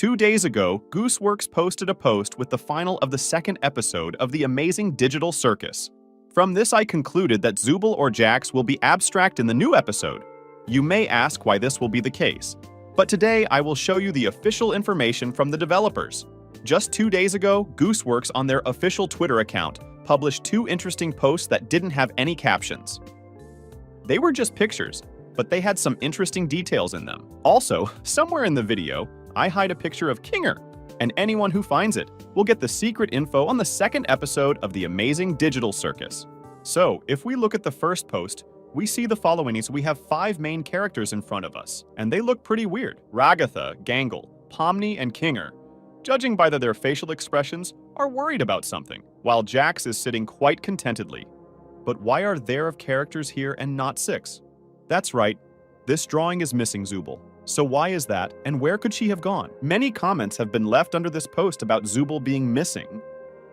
2 days ago, Gooseworks posted a post with the final of the second episode of the amazing digital circus. From this I concluded that Zubal or Jax will be abstract in the new episode. You may ask why this will be the case, but today I will show you the official information from the developers. Just 2 days ago, Gooseworks on their official Twitter account published 2 interesting posts that didn't have any captions. They were just pictures, but they had some interesting details in them. Also, somewhere in the video, I hide a picture of Kinger, and anyone who finds it will get the secret info on the second episode of the amazing digital circus. So, if we look at the first post, we see the following. We have 5 main characters in front of us, and they look pretty weird. Ragatha, Gangle, Pomni, and Kinger, judging by their facial expressions, are worried about something, while Jax is sitting quite contentedly. But why are there of characters here and not 6? That's right, this drawing is missing Zubal. So why is that, and where could she have gone? Many comments have been left under this post about Zubal being missing,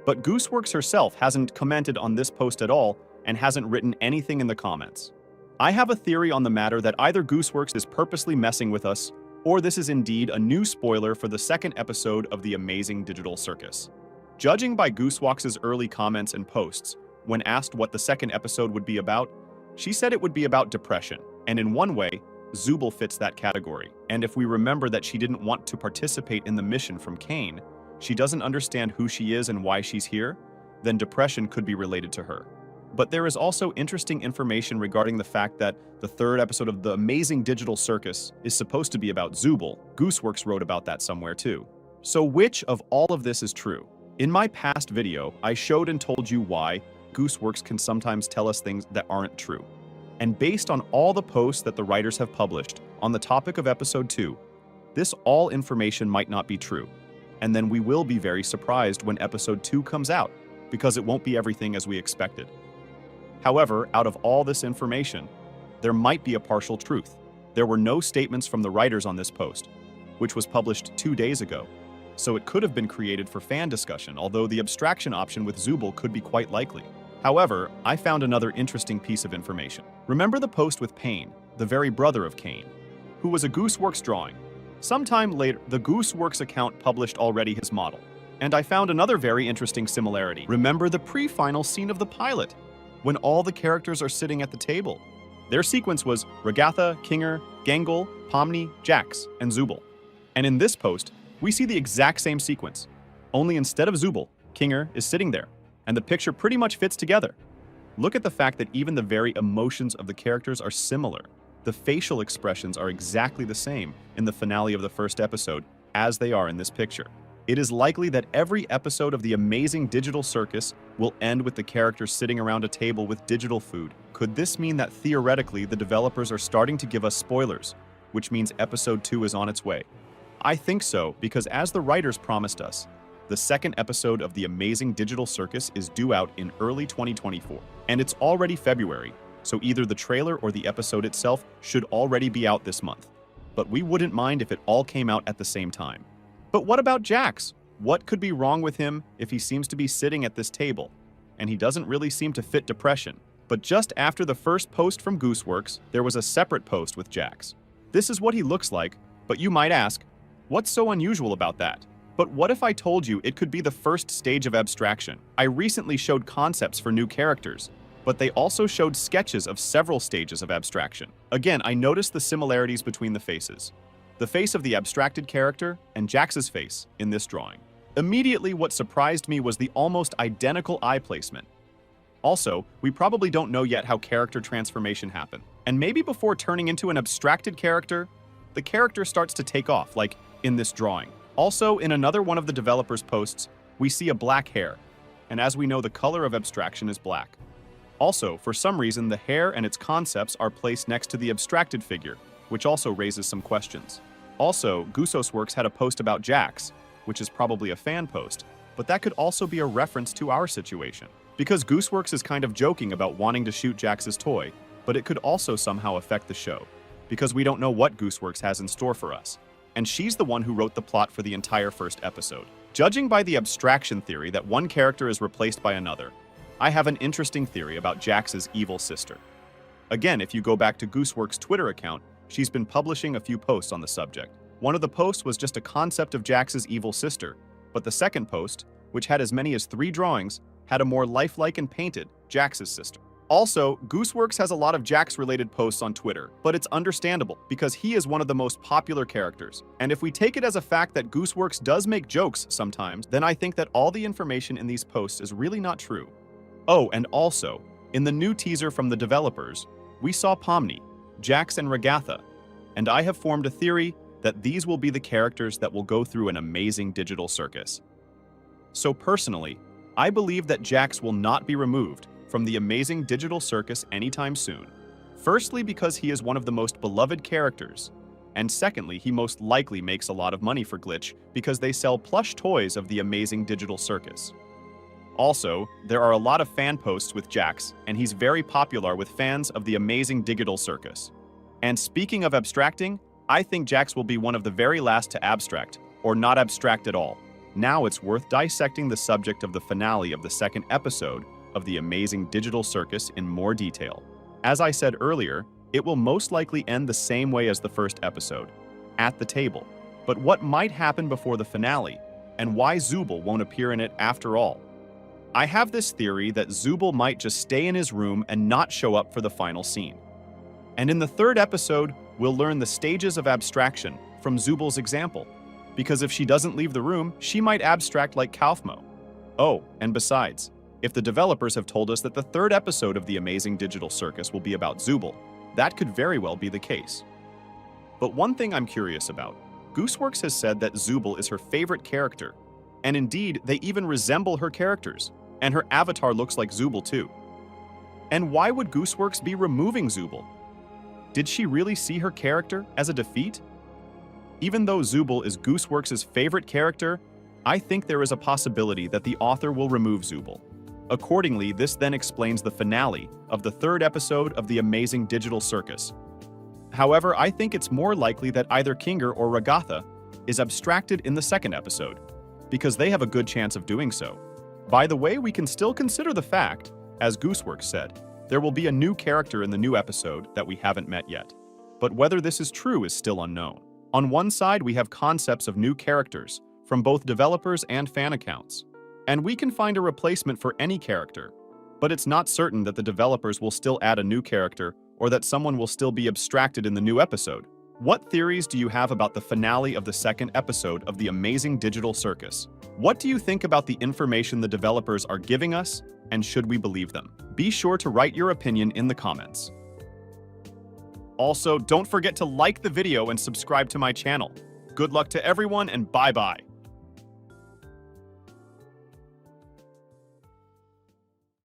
but Gooseworks herself hasn't commented on this post at all and hasn't written anything in the comments. I have a theory on the matter that either Gooseworks is purposely messing with us, or this is indeed a new spoiler for the second episode of the amazing digital circus. Judging by Gooseworks' early comments and posts, when asked what the second episode would be about, she said it would be about depression, and in one way, Zubal fits that category. And if we remember that she didn't want to participate in the mission from Kane, she doesn't understand who she is and why she's here, then depression could be related to her. But there is also interesting information regarding the fact that the third episode of the amazing digital circus is supposed to be about Zubal. Gooseworks wrote about that somewhere too. So which of all of this is true? In my past video, I showed and told you why Gooseworks can sometimes tell us things that aren't true. And based on all the posts that the writers have published on the topic of episode 2, this all information might not be true. And then we will be very surprised when episode 2 comes out, because it won't be everything as we expected. However, out of all this information, there might be a partial truth. There were no statements from the writers on this post, which was published 2 days ago. So it could have been created for fan discussion, although the abstraction option with Zubal could be quite likely. However, I found another interesting piece of information. Remember the post with Pain, the very brother of Kane, who was a Gooseworks drawing? Sometime later, the Gooseworks account published already his model. And I found another very interesting similarity. Remember the pre-final scene of the pilot, when all the characters are sitting at the table? Their sequence was Ragatha, Kinger, Gangle, Pomni, Jax, and Zubal. And in this post, we see the exact same sequence, only instead of Zubal, Kinger is sitting there, and the picture pretty much fits together. Look at the fact that even the very emotions of the characters are similar. The facial expressions are exactly the same in the finale of the first episode as they are in this picture. It is likely that every episode of the amazing digital circus will end with the characters sitting around a table with digital food. Could this mean that theoretically the developers are starting to give us spoilers, which means episode 2 is on its way? I think so, because as the writers promised us, the second episode of the amazing digital circus is due out in early 2024. And it's already February, so either the trailer or the episode itself should already be out this month. But we wouldn't mind if it all came out at the same time. But what about Jax? What could be wrong with him if he seems to be sitting at this table? And he doesn't really seem to fit depression. But just after the first post from Gooseworks, there was a separate post with Jax. This is what he looks like, but you might ask, what's so unusual about that? But what if I told you it could be the first stage of abstraction? I recently showed concepts for new characters, but they also showed sketches of several stages of abstraction. Again, I noticed the similarities between the faces. The face of the abstracted character and Jax's face in this drawing. Immediately, what surprised me was the almost identical eye placement. Also, we probably don't know yet how character transformation happened. And maybe before turning into an abstracted character, the character starts to take off, like in this drawing. Also, in another one of the developers' posts, we see a black hair, and as we know, the color of abstraction is black. Also, for some reason, the hair and its concepts are placed next to the abstracted figure, which also raises some questions. Also, Gooseworks had a post about Jax, which is probably a fan post, but that could also be a reference to our situation. Because Gooseworks is kind of joking about wanting to shoot Jax's toy, but it could also somehow affect the show, because we don't know what Gooseworks has in store for us. And she's the one who wrote the plot for the entire first episode. Judging by the abstraction theory that one character is replaced by another, I have an interesting theory about Jax's evil sister. Again, if you go back to Gooseworks' Twitter account, she's been publishing a few posts on the subject. One of the posts was just a concept of Jax's evil sister, but the second post, which had as many as 3 drawings, had a more lifelike and painted Jax's sister. Also, Gooseworks has a lot of Jax-related posts on Twitter, but it's understandable because he is one of the most popular characters. And if we take it as a fact that Gooseworks does make jokes sometimes, then I think that all the information in these posts is really not true. Oh, and also, in the new teaser from the developers, we saw Pomni, Jax, and Regatha, and I have formed a theory that these will be the characters that will go through an amazing digital circus. So personally, I believe that Jax will not be removed from the amazing digital circus anytime soon. Firstly, because he is one of the most beloved characters, and secondly, he most likely makes a lot of money for Glitch because they sell plush toys of the amazing digital circus. Also, there are a lot of fan posts with Jax, and he's very popular with fans of the amazing digital circus. And speaking of abstracting, I think Jax will be one of the very last to abstract, or not abstract at all. Now it's worth dissecting the subject of the finale of the second episode of the amazing digital circus in more detail. As I said earlier, it will most likely end the same way as the first episode, at the table. But what might happen before the finale, and why Zubal won't appear in it after all? I have this theory that Zubal might just stay in his room and not show up for the final scene. And in the third episode, we'll learn the stages of abstraction from Zubal's example, because if she doesn't leave the room, she might abstract like Kaufmo. Oh, and besides, if the developers have told us that the third episode of the amazing digital circus will be about Zubal, that could very well be the case. But one thing I'm curious about, Gooseworks has said that Zubal is her favorite character, and indeed, they even resemble her characters, and her avatar looks like Zubal too. And why would Gooseworks be removing Zubal? Did she really see her character as a defeat? Even though Zubal is Gooseworks' favorite character, I think there is a possibility that the author will remove Zubal. Accordingly, this then explains the finale of the third episode of the amazing digital circus. However, I think it's more likely that either Kinger or Regatha is abstracted in the second episode, because they have a good chance of doing so. By the way, we can still consider the fact, as Gooseworks said, there will be a new character in the new episode that we haven't met yet. But whether this is true is still unknown. On one side, we have concepts of new characters from both developers and fan accounts. And we can find a replacement for any character, but it's not certain that the developers will still add a new character or that someone will still be abstracted in the new episode. What theories do you have about the finale of the second episode of the amazing digital circus? What do you think about the information the developers are giving us, and should we believe them? Be sure to write your opinion in the comments. Also, don't forget to like the video and subscribe to my channel. Good luck to everyone, and bye-bye.